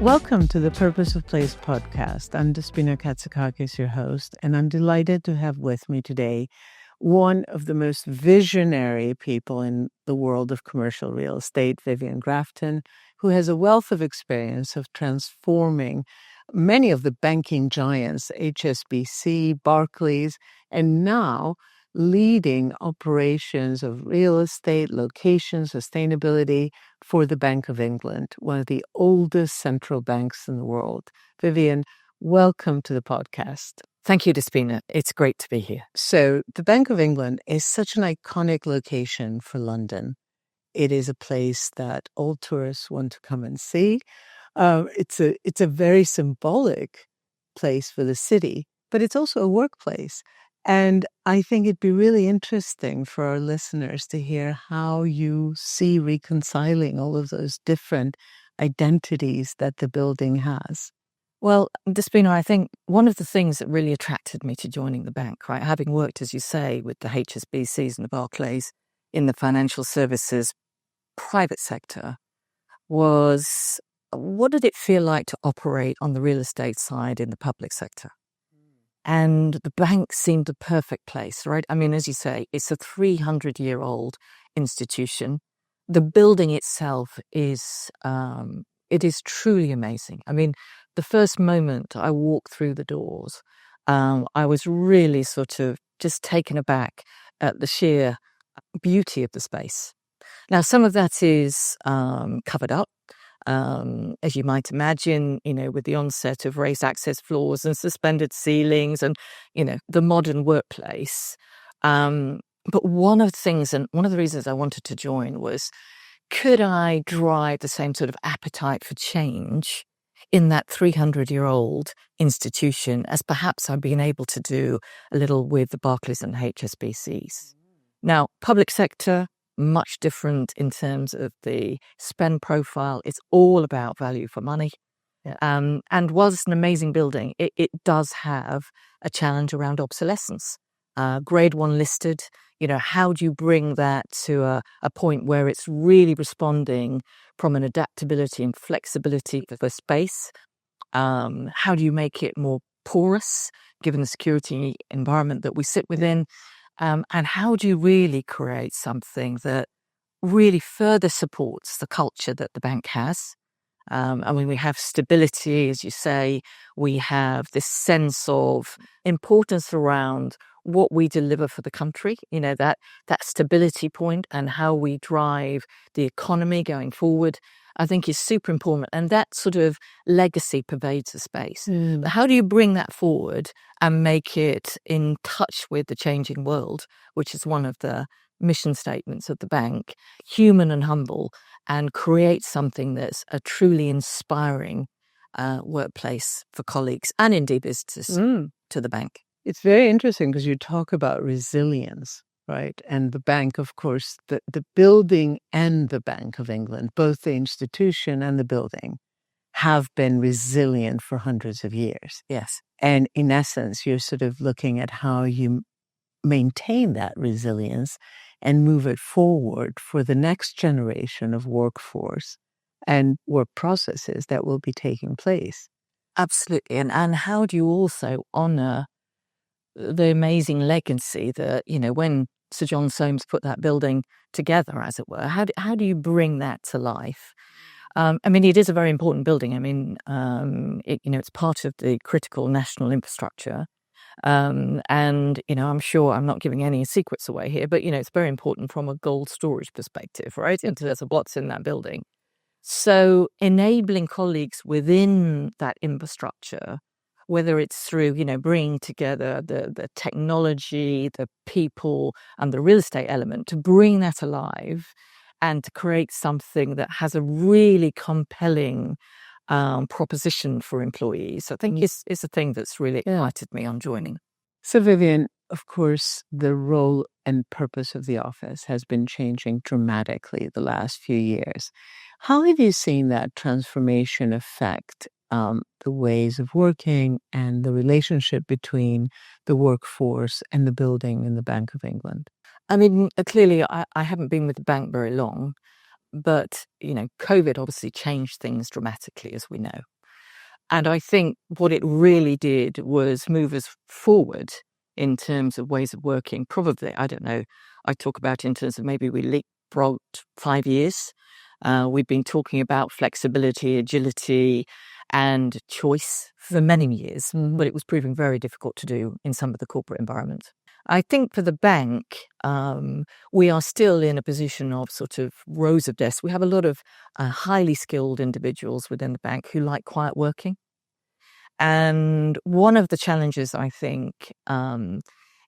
Welcome to the Purpose of Place podcast. I'm Despina Katsikakis, your host, and I'm delighted to have with me today one of the most visionary people in the world of commercial real estate, Vivienne Grafton, who has a wealth of experience of transforming many of the banking giants, HSBC, Barclays, and now leading operations of real estate, location, sustainability for the Bank of England, one of the oldest central banks in the world. Vivienne, welcome to the podcast. Thank you, Despina. It's great to be here. So the Bank of England is such an iconic location for London. It is a place that all tourists want to come and see. It's a very symbolic place for the city, but it's also a workplace. And I think it'd be really interesting for our listeners to hear how you see reconciling all of those different identities that the building has. Well, Despina, I think one of the things that really attracted me to joining the bank, right, having worked, as you say, with the HSBCs and the Barclays in the financial services private sector, was what did it feel like to operate on the real estate side in the public sector? And the bank seemed the perfect place, right? I mean, as you say, it's a 300-year-old institution. The building itself is, it is truly amazing. I mean, the first moment I walked through the doors, I was really sort of just taken aback at the sheer beauty of the space. Now, some of that is covered up. As you might imagine, with the onset of raised access floors and suspended ceilings and, the modern workplace. But one of the things, and one of the reasons I wanted to join was, could I drive the same sort of appetite for change in that 300-year-old institution as perhaps I've been able to do a little with the Barclays and HSBCs? Now, public sector, much different in terms of the spend profile. It's all about value for money. Yeah. And while it's an amazing building, it does have a challenge around obsolescence. Grade 1 listed, how do you bring that to a point where it's really responding from an adaptability and flexibility for space? How do you make it more porous, given the security environment that we sit within? And how do you really create something that really further supports the culture that the bank has? I mean, we have stability, as you say. We have this sense of importance around what we deliver for the country, that stability point and how we drive the economy going forward, I think is super important. And that sort of legacy pervades the space. But how do you bring that forward and make it in touch with the changing world, which is one of the mission statements of the bank, human and humble, and create something that's a truly inspiring workplace for colleagues and indeed visitors to the bank? It's very interesting because you talk about resilience, right? And the bank, of course, the building and the Bank of England, both the institution and the building, have been resilient for hundreds of years. Yes. And in essence, you're sort of looking at how you maintain that resilience and move it forward for the next generation of workforce and work processes that will be taking place. Absolutely. And how do you also honour the amazing legacy that, when Sir John Soames put that building together, as it were, how do you bring that to life? I mean, it is a very important building. I mean, it's part of the critical national infrastructure. And, I'm sure I'm not giving any secrets away here, but, it's very important from a cold storage perspective, right? In terms of what's in that building. So enabling colleagues within that infrastructure, whether it's through, bringing together the technology, the people, and the real estate element, to bring that alive and to create something that has a really compelling proposition for employees, I think is a thing that's really excited me on joining. So, Vivienne, of course, the role and purpose of the office has been changing dramatically the last few years. How have you seen that transformation affect the ways of working and the relationship between the workforce and the building in the Bank of England? I mean, clearly, I haven't been with the bank very long, but, COVID obviously changed things dramatically, as we know. And I think what it really did was move us forward in terms of ways of working. Probably, I don't know, I talk about in terms of maybe we leapfrogged 5 years. We've been talking about flexibility, agility, and choice for many years, but it was proving very difficult to do in some of the corporate environments. I think for the bank, we are still in a position of sort of rows of desks. We have a lot of highly skilled individuals within the bank who like quiet working. And one of the challenges, I think,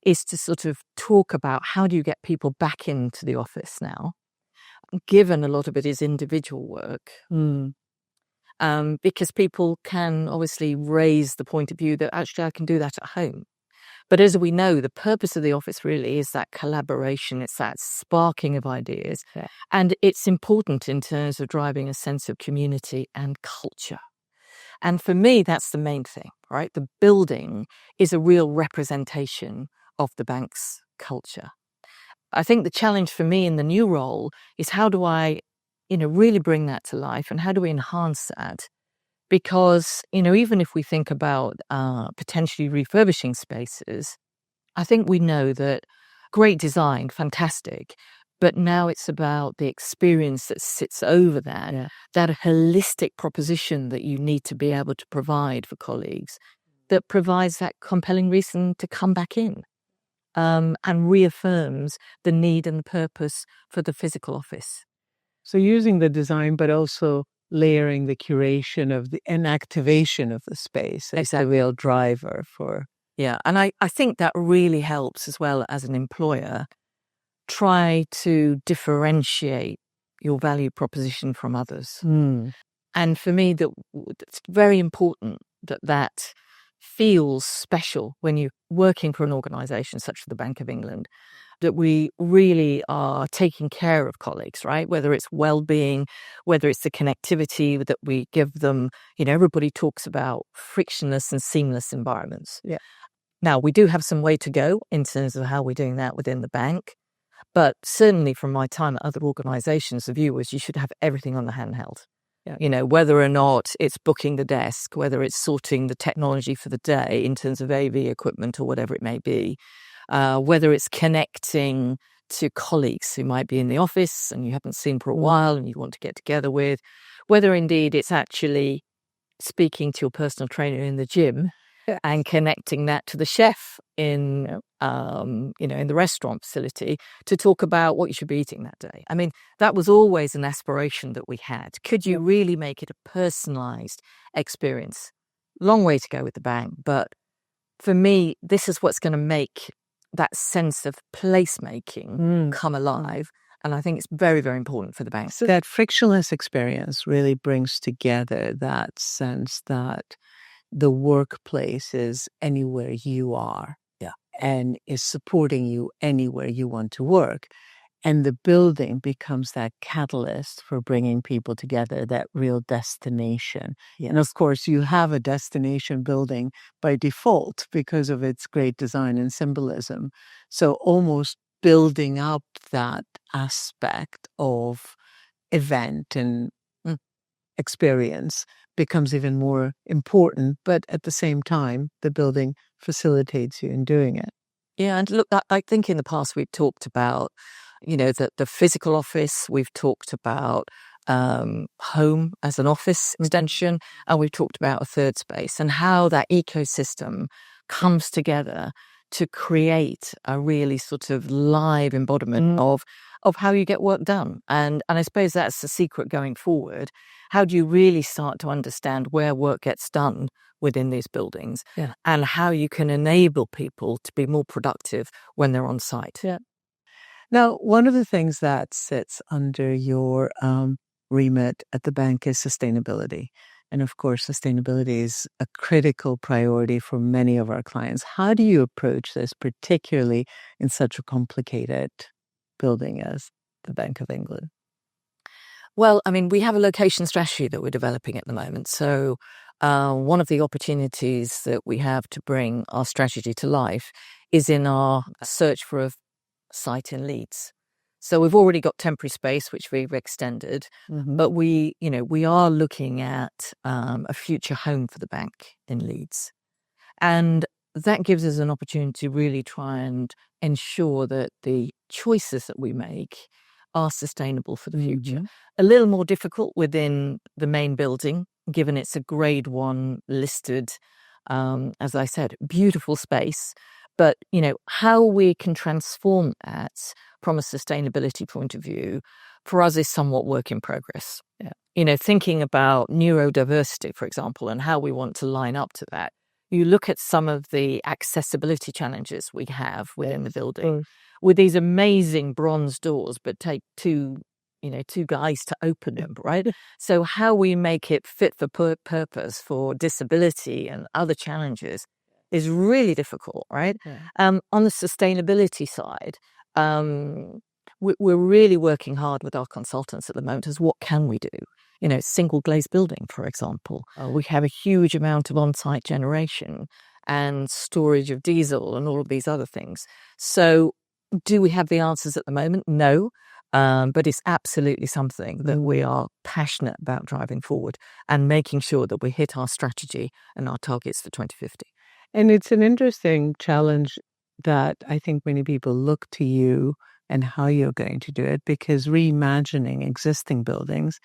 is to sort of talk about how do you get people back into the office now, given a lot of it is individual work. Because people can obviously raise the point of view that actually I can do that at home. But as we know, the purpose of the office really is that collaboration, it's that sparking of ideas. Yeah. And it's important in terms of driving a sense of community and culture. And for me, that's the main thing, right? The building is a real representation of the bank's culture. I think the challenge for me in the new role is how do I, really bring that to life and how do we enhance that? Because, even if we think about potentially refurbishing spaces, I think we know that great design, fantastic, but now it's about the experience that sits over that, that holistic proposition that you need to be able to provide for colleagues that provides that compelling reason to come back in and reaffirms the need and the purpose for the physical office. So using the design, but also layering the curation and activation of the space is the real driver for. Yeah, and I think that really helps as well as an employer. Try to differentiate your value proposition from others. And for me, it's very important that feels special when you're working for an organisation such as the Bank of England, that we really are taking care of colleagues, right? Whether it's well-being, whether it's the connectivity that we give them. Everybody talks about frictionless and seamless environments. Yeah. Now, we do have some way to go in terms of how we're doing that within the bank. But certainly from my time at other organisations, the view was you should have everything on the handheld. Yeah. Whether or not it's booking the desk, whether it's sorting the technology for the day in terms of AV equipment or whatever it may be, whether it's connecting to colleagues who might be in the office and you haven't seen for a while and you want to get together with, whether indeed it's actually speaking to your personal trainer in the gym and connecting that to the chef in the restaurant facility to talk about what you should be eating that day. I mean, that was always an aspiration that we had. Could you really make it a personalised experience? Long way to go with the bank, but for me, this is what's going to make that sense of placemaking come alive. And I think it's very, very important for the bank. So that frictionless experience really brings together that sense that the workplace is anywhere you are and is supporting you anywhere you want to work. And the building becomes that catalyst for bringing people together, that real destination. And of course, you have a destination building by default because of its great design and symbolism. So almost building up that aspect of event and experience becomes even more important, but at the same time, the building facilitates you in doing it. Yeah, and look, I think in the past we've talked about, the physical office, we've talked about home as an office extension, and we've talked about a third space and how that ecosystem comes together to create a really sort of live embodiment of how you get work done. And I suppose that's the secret going forward. How do you really start to understand where work gets done within these buildings and how you can enable people to be more productive when they're on site? Yeah. Now, one of the things that sits under your remit at the bank is sustainability. And of course, sustainability is a critical priority for many of our clients. How do you approach this, particularly in such a complicated building as the Bank of England? Well, I mean, we have a location strategy that we're developing at the moment. So one of the opportunities that we have to bring our strategy to life is in our search for a site in Leeds. So we've already got temporary space, which we've extended, Mm-hmm. but we are looking at a future home for the bank in Leeds. And that gives us an opportunity to really try and ensure that the choices that we make are sustainable for the future. Mm-hmm. A little more difficult within the main building, given it's a grade 1 listed, as I said, beautiful space. But, how we can transform that from a sustainability point of view, for us is somewhat work in progress. Yeah. Thinking about neurodiversity, for example, and how we want to line up to that. You look at some of the accessibility challenges we have within the building with these amazing bronze doors, but take two guys to open them, right? So how we make it fit for purpose for disability and other challenges is really difficult, right? Yeah. On the sustainability side, we're really working hard with our consultants at the moment as what can we do? Single glazed building, for example. We have a huge amount of on-site generation and storage of diesel and all of these other things. So do we have the answers at the moment? No. But it's absolutely something that we are passionate about driving forward and making sure that we hit our strategy and our targets for 2050. And it's an interesting challenge that I think many people look to you and how you're going to do it, because reimagining existing buildings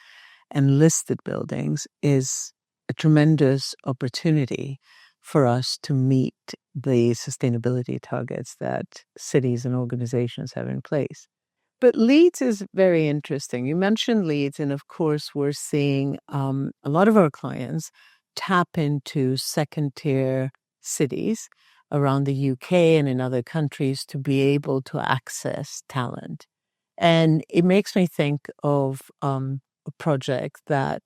and listed buildings is a tremendous opportunity for us to meet the sustainability targets that cities and organizations have in place. But Leeds is very interesting. You mentioned Leeds, and of course, we're seeing a lot of our clients tap into second-tier cities around the UK and in other countries to be able to access talent. And it makes me think of a project that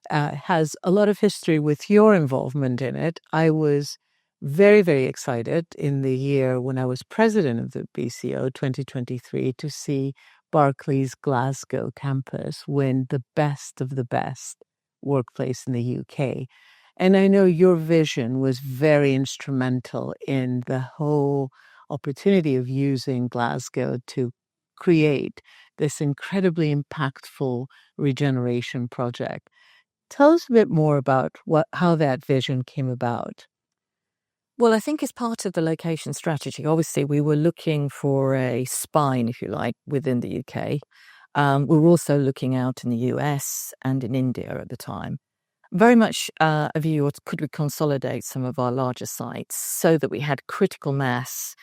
has a lot of history with your involvement in it. I was very, very excited in the year when I was president of the BCO 2023 to see Barclays Glasgow campus win the best of the best workplace in the UK. And I know your vision was very instrumental in the whole opportunity of using Glasgow to create this incredibly impactful regeneration project. Tell us a bit more about how that vision came about. Well, I think as part of the location strategy, obviously we were looking for a spine, if you like, within the UK. We were also looking out in the US and in India at the time. Very much a view of could we consolidate some of our larger sites so that we had critical mass,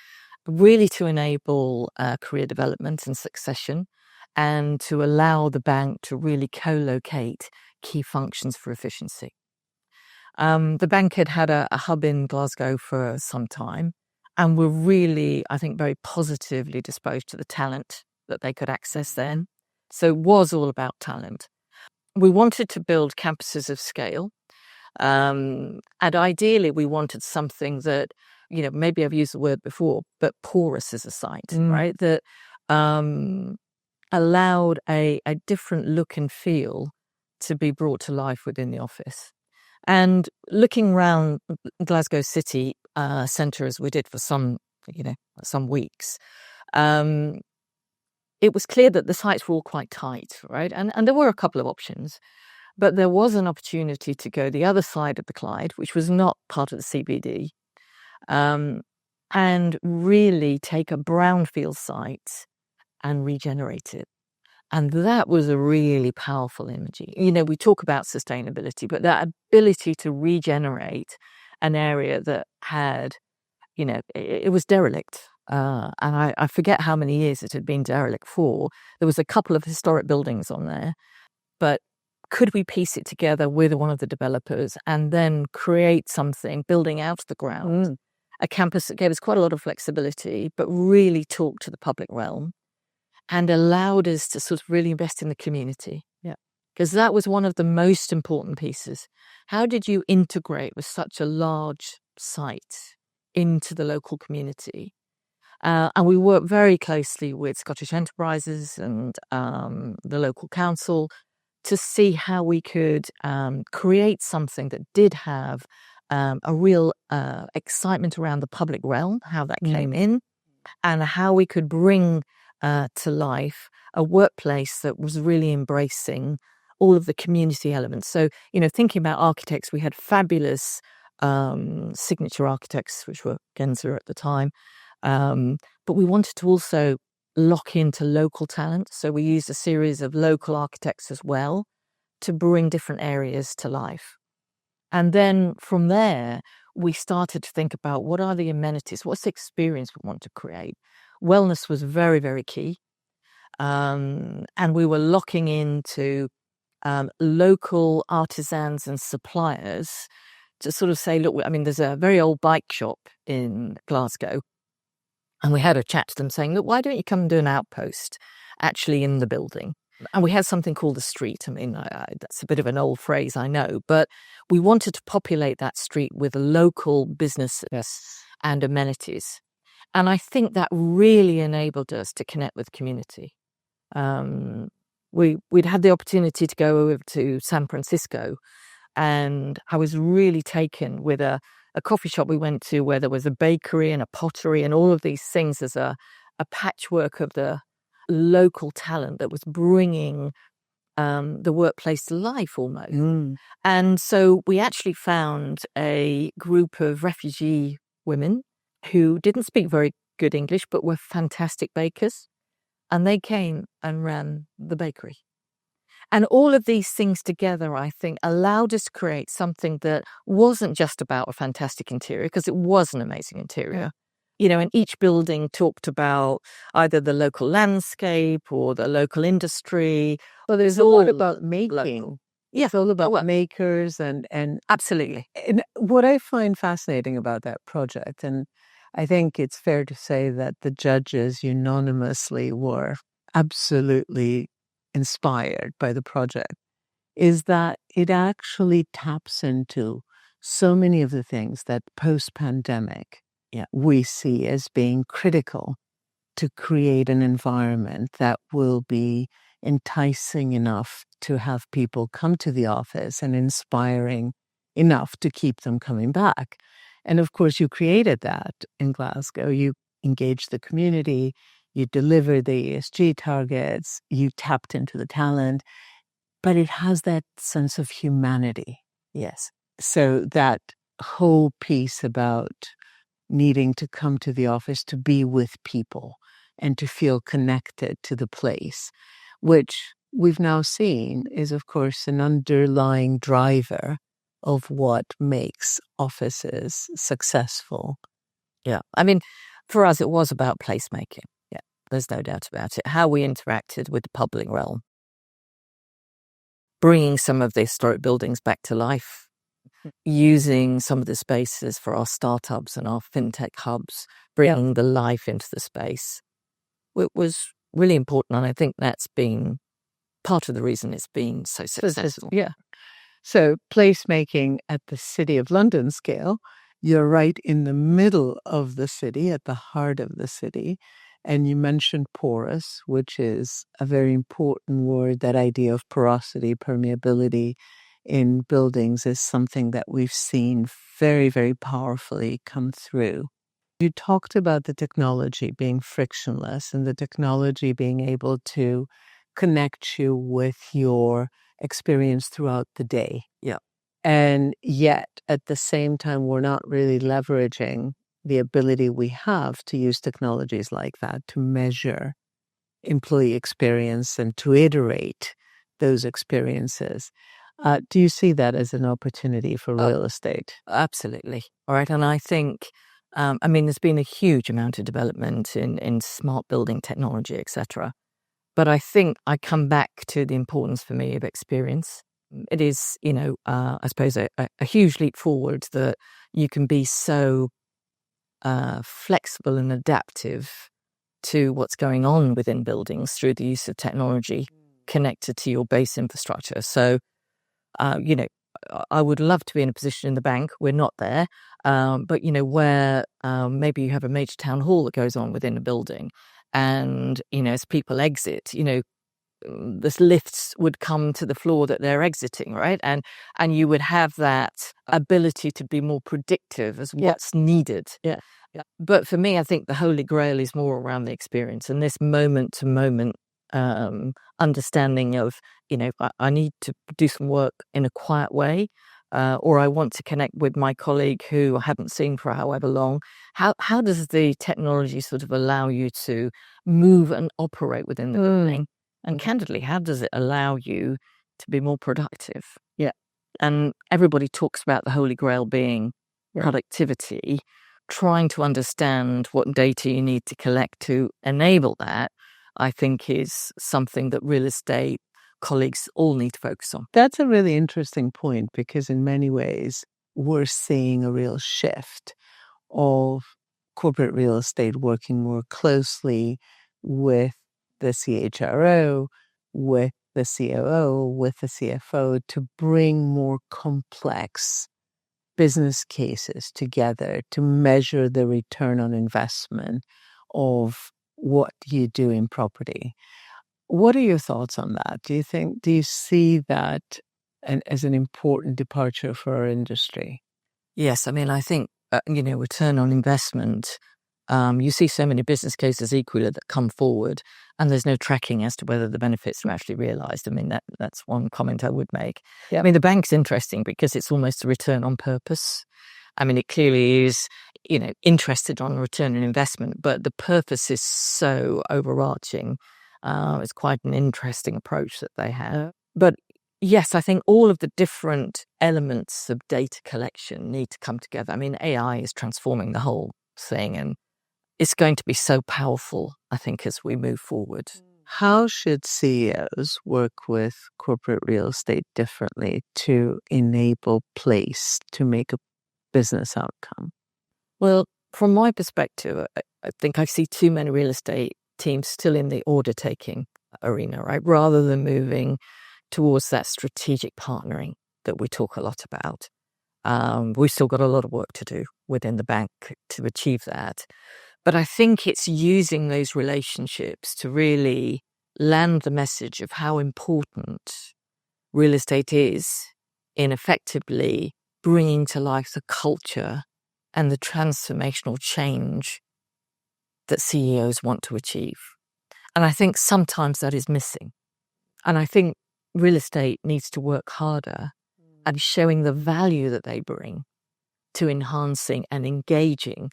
really to enable career development and succession, and to allow the bank to really co-locate key functions for efficiency. The bank had a hub in Glasgow for some time, and were really, I think, very positively disposed to the talent that they could access then. So it was all about talent. We wanted to build campuses of scale, and ideally we wanted something that, maybe I've used the word before, but porous as a site, right? That allowed a different look and feel to be brought to life within the office. And looking around Glasgow city centre as we did for some weeks, it was clear that the sites were all quite tight, right? And there were a couple of options, but there was an opportunity to go the other side of the Clyde, which was not part of the CBD, and really take a brownfield site and regenerate it. And that was a really powerful imaging. We talk about sustainability, but that ability to regenerate an area that had, it was derelict. And I forget how many years it had been derelict for. There was a couple of historic buildings on there, but could we piece it together with one of the developers and then create something, building out of the ground, a campus that gave us quite a lot of flexibility, but really talked to the public realm and allowed us to sort of really invest in the community. Yeah. Because that was one of the most important pieces. How did you integrate with such a large site into the local community? And we worked very closely with Scottish Enterprises and the local council to see how we could create something that did have a real excitement around the public realm, how that came in, and how we could bring to life, a workplace that was really embracing all of the community elements. So, thinking about architects, we had fabulous signature architects, which were Gensler at the time. But we wanted to also lock into local talent. So we used a series of local architects as well to bring different areas to life. And then from there, we started to think about what are the amenities, what's the experience we want to create. Wellness was very, very key. And we were locking into local artisans and suppliers to sort of say, look, there's a very old bike shop in Glasgow. And we had a chat to them saying, look, why don't you come and do an outpost actually in the building? And we had something called the street. That's a bit of an old phrase, I know, but we wanted to populate that street with local businesses and amenities. And I think that really enabled us to connect with community. We'd had the opportunity to go over to San Francisco, and I was really taken with a coffee shop we went to where there was a bakery and a pottery and all of these things as a patchwork of the local talent that was bringing the workplace to life almost. And so we actually found a group of refugee women who didn't speak very good English but were fantastic bakers. And they came and ran the bakery. And all of these things together, I think, allowed us to create something that wasn't just about a fantastic interior, because it was an amazing interior. And each building talked about either the local landscape or the local industry. Well, there's a lot about making. Local. Yeah, it's all about makers and absolutely. And what I find fascinating about that project, and I think it's fair to say that the judges unanimously were absolutely inspired by the project, is that it actually taps into so many of the things that post-pandemic we see as being critical to create an environment that will be enticing enough to have people come to the office and inspiring enough to keep them coming back. And of course, you created that in Glasgow. You engaged the community, you delivered the ESG targets, you tapped into the talent, but it has that sense of humanity. Yes. So that whole piece about needing to come to the office to be with people and to feel connected to the place, which we've now seen is, of course, an underlying driver of what makes offices successful. Yeah. For us, it was about placemaking. Yeah, there's no doubt about it. How we interacted with the public realm. Bringing some of the historic buildings back to life. Using some of the spaces for our startups and our fintech hubs. Bringing the life into the space. It was really important, and I think that's been part of the reason it's been so successful. Yeah. So placemaking at the City of London scale, you're right in the middle of the city, at the heart of the city. And you mentioned porous, which is a very important word. That idea of porosity, permeability in buildings is something that we've seen very, very powerfully come through. You talked about the technology being frictionless and the technology being able to connect you with your experience throughout the day. Yeah. And yet, at the same time, we're not really leveraging the ability we have to use technologies like that to measure employee experience and to iterate those experiences. Do you see that as an opportunity for real estate? Absolutely. All right. And I think, there's been a huge amount of development in smart building technology, etc. But I think I come back to the importance for me of experience. It is, I suppose, a huge leap forward that you can be so flexible and adaptive to what's going on within buildings through the use of technology connected to your base infrastructure. So, I would love to be in a position in the bank. We're not there. But, where maybe you have a major town hall that goes on within a building. And, as people exit, the lifts would come to the floor that they're exiting, right? And you would have that ability to be more predictive as what's needed. Yeah. Yeah. But for me, I think the holy grail is more around the experience and this moment-to-moment understanding of, I need to do some work in a quiet way, or I want to connect with my colleague who I haven't seen for however long. How does the technology sort of allow you to move and operate within the building? And candidly, how does it allow you to be more productive? Yeah. And everybody talks about the holy grail being productivity. Trying to understand what data you need to collect to enable that, I think, is something that real estate colleagues all need to focus on. That's a really interesting point because in many ways, we're seeing a real shift of corporate real estate working more closely with the CHRO, with the COO, with the CFO to bring more complex business cases together to measure the return on investment of what you do in property. What are your thoughts on that? Do you see that as an important departure for our industry? Yes, I mean, I think, return on investment, you see so many business cases equally that come forward and there's no tracking as to whether the benefits are actually realised. I mean, that's one comment I would make. Yep. I mean, the bank's interesting because it's almost a return on purpose. I mean, it clearly is, interested on return on investment, but the purpose is so overarching. It's quite an interesting approach that they have. But yes, I think all of the different elements of data collection need to come together. I mean, AI is transforming the whole thing and it's going to be so powerful, I think, as we move forward. How should CEOs work with corporate real estate differently to enable place to make a business outcome? Well, from my perspective, I think I see too many real estate teams still in the order taking arena, right? Rather than moving towards that strategic partnering that we talk a lot about. We've still got a lot of work to do within the bank to achieve that. But I think it's using those relationships to really land the message of how important real estate is in effectively bringing to life the culture and the transformational change that CEOs want to achieve. And I think sometimes that is missing. And I think real estate needs to work harder at showing the value that they bring to enhancing and engaging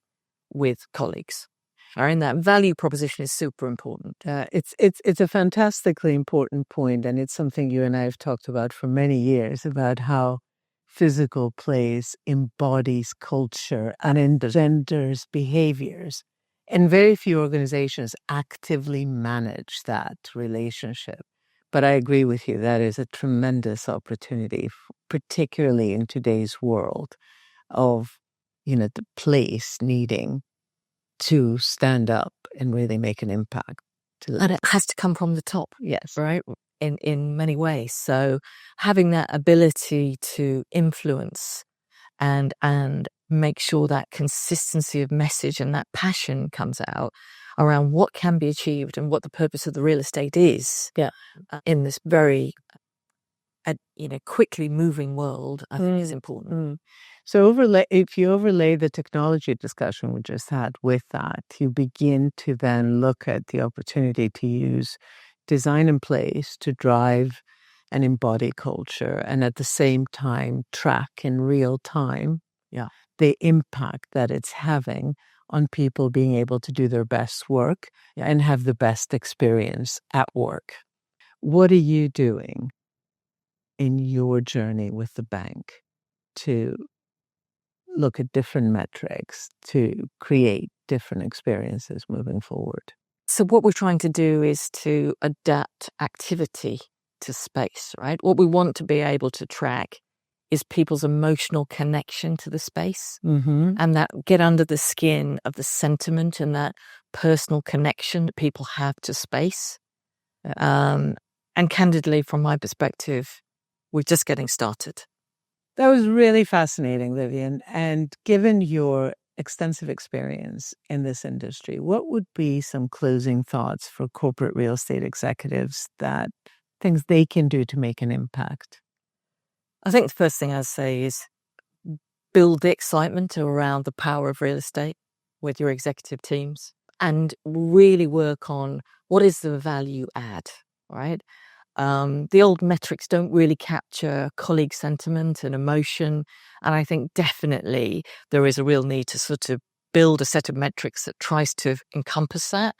with colleagues. And that value proposition is super important. It's a fantastically important point, and it's something you and I have talked about for many years, about how physical place embodies culture and engenders behaviors. And very few organizations actively manage that relationship. But I agree with you, that is a tremendous opportunity, particularly in today's world of, the place needing to stand up and really make an impact. And it has to come from the top. Yes. Right? In many ways. So having that ability to influence and make sure that consistency of message and that passion comes out around what can be achieved and what the purpose of the real estate is in this very quickly moving world, I think is important. So if you overlay the technology discussion we just had with that, you begin to then look at the opportunity to use design in place to drive and embody culture, and at the same time track in real time the impact that it's having on people being able to do their best work and have the best experience at work. What are you doing in your journey with the bank to look at different metrics to create different experiences moving forward? So what we're trying to do is to adapt activity to space, right? What we want to be able to track is people's emotional connection to the space and that get under the skin of the sentiment and that personal connection that people have to space. And candidly, from my perspective, we're just getting started. That was really fascinating, Vivienne. And given your extensive experience in this industry, what would be some closing thoughts for corporate real estate executives, that things they can do to make an impact? I think the first thing I'd say is build the excitement around the power of real estate. with your executive teams and really work on what is the value add, right? The old metrics don't really capture colleague sentiment and emotion. And I think definitely there is a real need to sort of build a set of metrics that tries to encompass that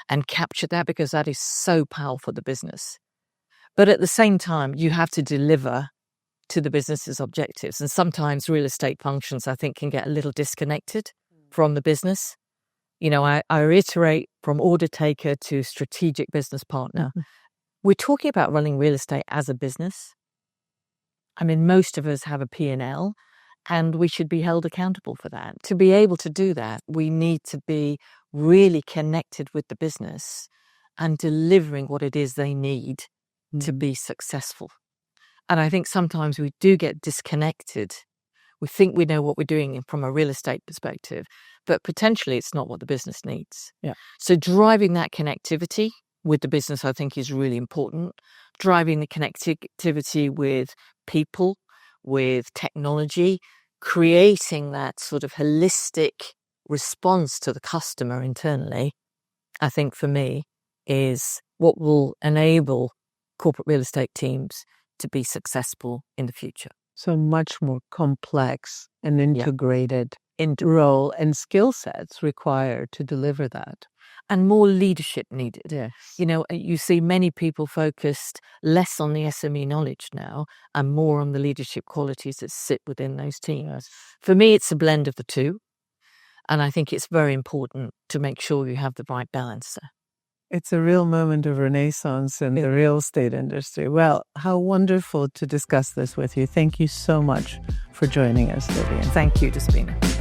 and capture that, because that is so powerful for the business. But at the same time, you have to deliver to the business's objectives. And sometimes real estate functions, I think, can get a little disconnected from the business. You know, I reiterate, from order taker to strategic business partner. We're talking about running real estate as a business. I mean, most of us have a P&L, and we should be held accountable for that. To be able to do that, we need to be really connected with the business and delivering what it is they need to be successful. And I think sometimes we do get disconnected. We think we know what we're doing from a real estate perspective, but potentially it's not what the business needs. Yeah. So driving that connectivity with the business, I think, is really important. Driving the connectivity with people, with technology, creating that sort of holistic response to the customer internally, I think for me is what will enable corporate real estate teams to be successful in the future. So much more complex and integrated role and skill sets required to deliver that. And more leadership needed. Yes. You know, you see many people focused less on the SME knowledge now and more on the leadership qualities that sit within those teams. Yes. For me, it's a blend of the two. And I think it's very important to make sure you have the right balance there. It's a real moment of renaissance in the real estate industry. Well, how wonderful to discuss this with you. Thank you so much for joining us, Vivienne. Thank you, Despina.